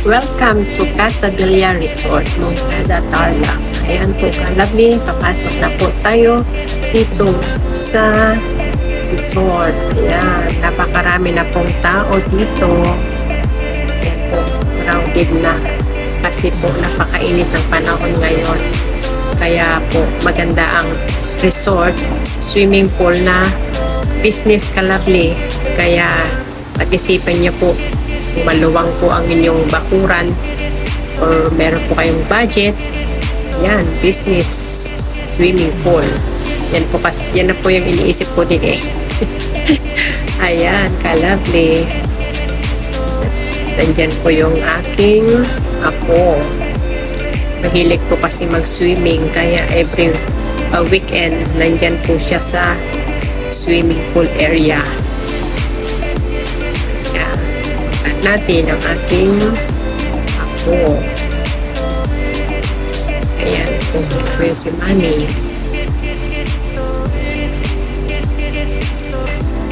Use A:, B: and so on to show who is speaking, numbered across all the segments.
A: Welcome to Casabella Resort, Moncada, Tarlac. Ayan po kalabing, papasok na po tayo dito sa resort. Ayan, napakarami na pong tao dito. Ayan po, crowded na. Kasi po napakainit ng panahon ngayon. Kaya po maganda ang resort, swimming pool na business kalabli. Kaya pag-isipan niyo po kung maluwang po ang inyong bakuran or meron po kayong budget, yan, business swimming pool. Yan po kasi, yan na po yung iniisip ko din eh. Ayan, ka-lovely. Nandyan po yung aking apo. Mahilig po kasi mag-swimming, kaya every weekend nandyan po siya sa swimming pool area. Natin ang aking apo. Ayan, kung ito yung si Mami.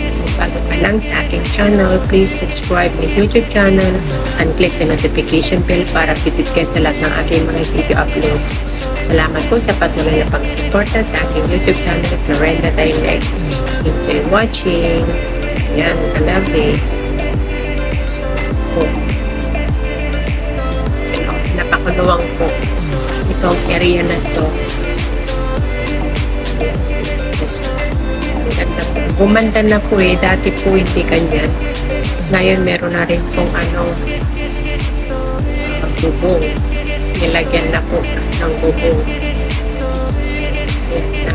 A: Kung bago ka lang sa aking channel, please subscribe my YouTube channel and click the notification bell para updated kayo sa lahat ng aking mga video uploads. Salamat po sa patuloy na pag-suporta sa aking YouTube channel, Florenda Dialect. Enjoy watching. Ayan, ka-lovely. Napakuluwang po itong area na to. Ganda po. Gumanda na po eh. Dati po hindi ganyan. Ngayon meron na rin pong bubong. Nilagyan na po ng bubong. Ayan na.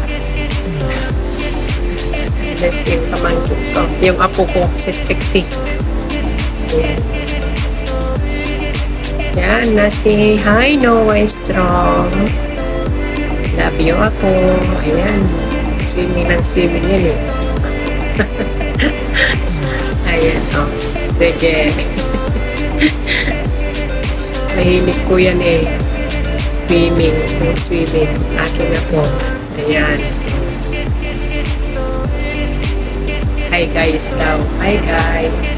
A: That's yung pamangkin ko. Yung apo ko si Trixie. Ayan. Yan, nasi hi Noah Strong. Love you ako. Ayan. Swimming ng swimming yan eh. Ayan, oh. Sige. Mahilig ko yan eh. Swimming. Yung swimming. Akin ako. Ayan. Hi guys daw. Hi guys.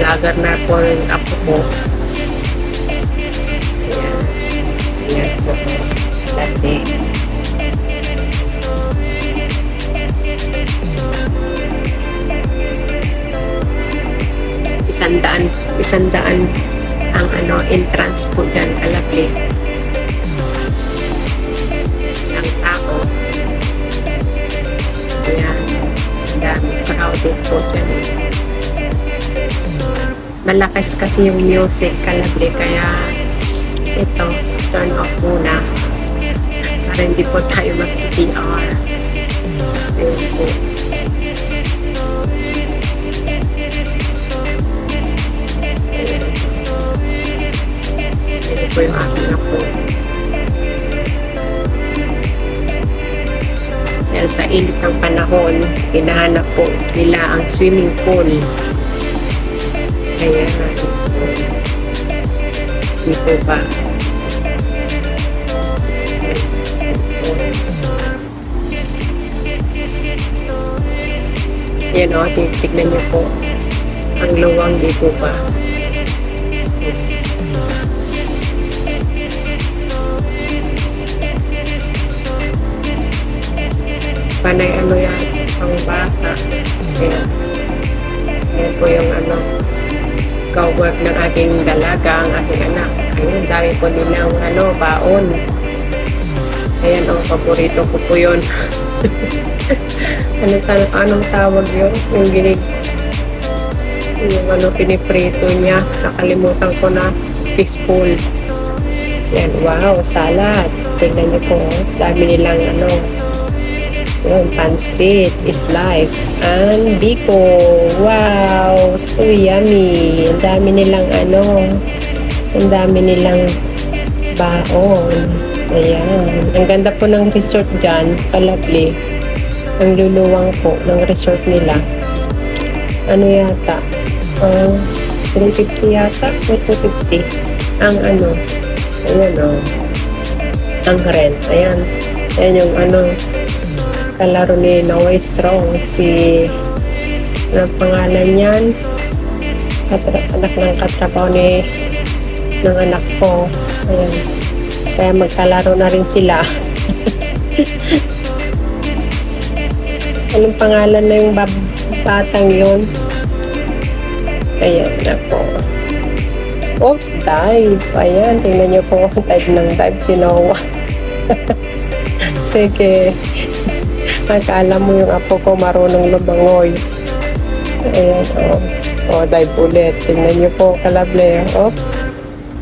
A: Vlogger na po rin ako po. Ayan. Ayan po. Dati. Isandaan ang entrance po dyan, kalabli. Isang tao. Ayan. Dami. Crowded po dyan. Malakas kasi yung music, kalabli, kaya ito, turn off muna para hindi po tayo mas-CPR. Ayun po. Ayun po yung aking ako. Dahil sa init ng panahon, hinahanap po nila ang swimming pool. Ayan. Dito ba? Ayan o, tignan nyo po. Ang luwang dito ba? Panay yan, pang bata. Ayan. Ayan po yung co-work ng aking dalaga, ang aking anak. Ayun, dami po nilang baon. Ayan, paborito ko po yun. Anong tawag yun? Yung yung piniprito niya. Nakalimutan ko na. Fishbowl. Ayan, wow, salad. Tingnan niyo po, dami nilang yung pansit is life and biko. Wow, so yummy. Ang dami nilang ang dami nilang baon. Ayan, ang ganda po ng resort dyan, kalabli. Ang luluwang po ng resort nila. Yata 350 yata o 250 ang ayan ang rent. Ayan. Ayan yung kalaro ni Noah Strong. Ano pangalan yan? Anak ng katrabaho ng anak ko. Ayan. Kaya magkalaro na rin sila. Anong pangalan na yung batang yun? Ayan na po. Oops, dive. Ayan, tingnan niyo po. Dive si Noah. Sige. Akala mo yung apo ko marunong lumangoy. Ayan, dive ulit. Tingnan niyo po, kalable. Oops.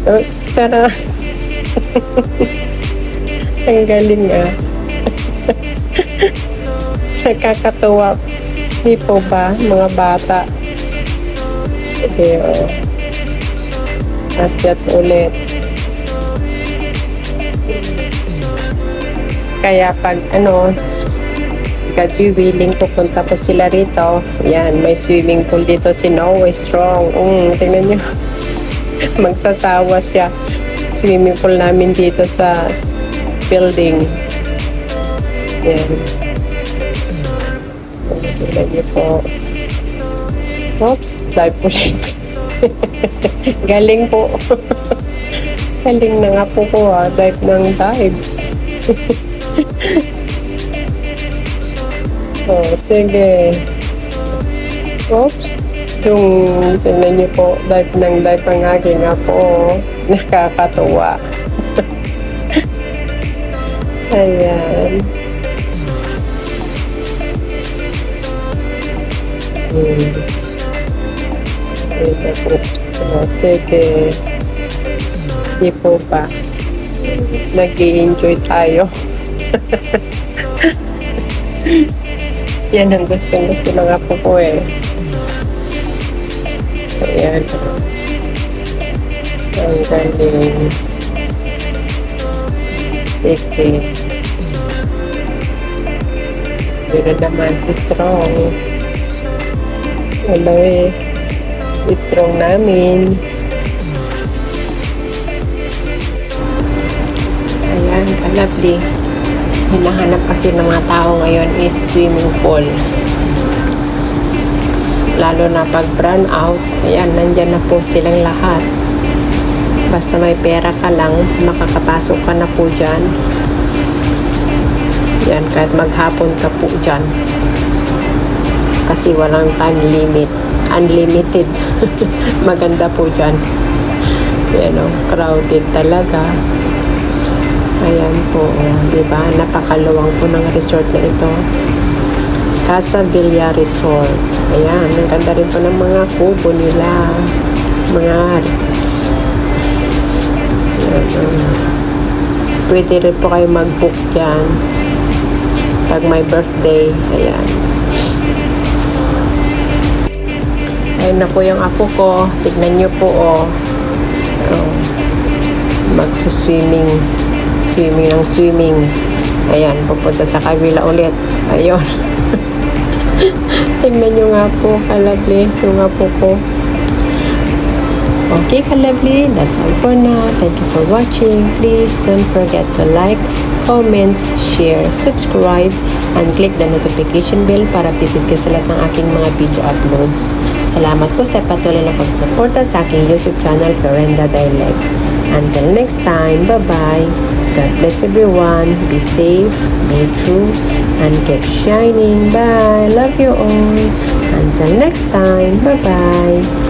A: Oh, tara. Ang galing Nakakatuwa. Di po ba, mga bata? Okay, Akyat ulit. Kaya pag God be willing, pupunta po sila rito. Yan, may swimming pool dito si Noah Strong. Tingnan nyo. Magsasawa siya. Swimming pool namin dito sa building. Yan. Tingnan nyo po. Oops, dive ulit. Galing po. Galing na nga po ko dive ng dive. Sige. Oops. Tingnan niyo po, dive ng dive ang aking apo. Nakakatuwa. Ayan. Sige. Di po ba? Nag-i-enjoy tayo. Yan ang gusto ng apo ko Ayan. Ang galing. Sige. Pero naman si Strong. Hello si Strong namin. Ayan, kalabli. Hinahanap kasi ng mga tao ngayon is swimming pool. Lalo na pag brand out, ayan, nandyan na po silang lahat. Basta may pera ka lang, makakapasok ka na po dyan. Yan, kahit maghapon ka po dyan. Kasi walang time limit. Unlimited. Maganda po dyan. Yan crowded talaga. Ayan po, diba? Napakaluwang po ng resort na ito. Casa Villa Resort. Ayan, ang ganda rin po ng mga kubo nila. Pwede rin po kayo mag-book dyan. Pag may birthday, ayan. Ayan na po yung apo ko. Tignan nyo po, magsuswimming. Swimming. Ayan, pupunta sa kabila ulit. Ayun. Tingnan nyo nga po, kalabli, yung nga po ko. Okay, kalabli, that's all for now. Thank you for watching. Please don't forget to like, comment, share, subscribe, and click the notification bell para updated ka sa lahat ng aking mga video uploads. Salamat po sa patuloy na pagsuporta sa aking YouTube channel, Florenda Dialect. Until next time, bye-bye. God bless everyone. Be safe, be true, and keep shining. Bye. Love you all. Until next time, bye-bye.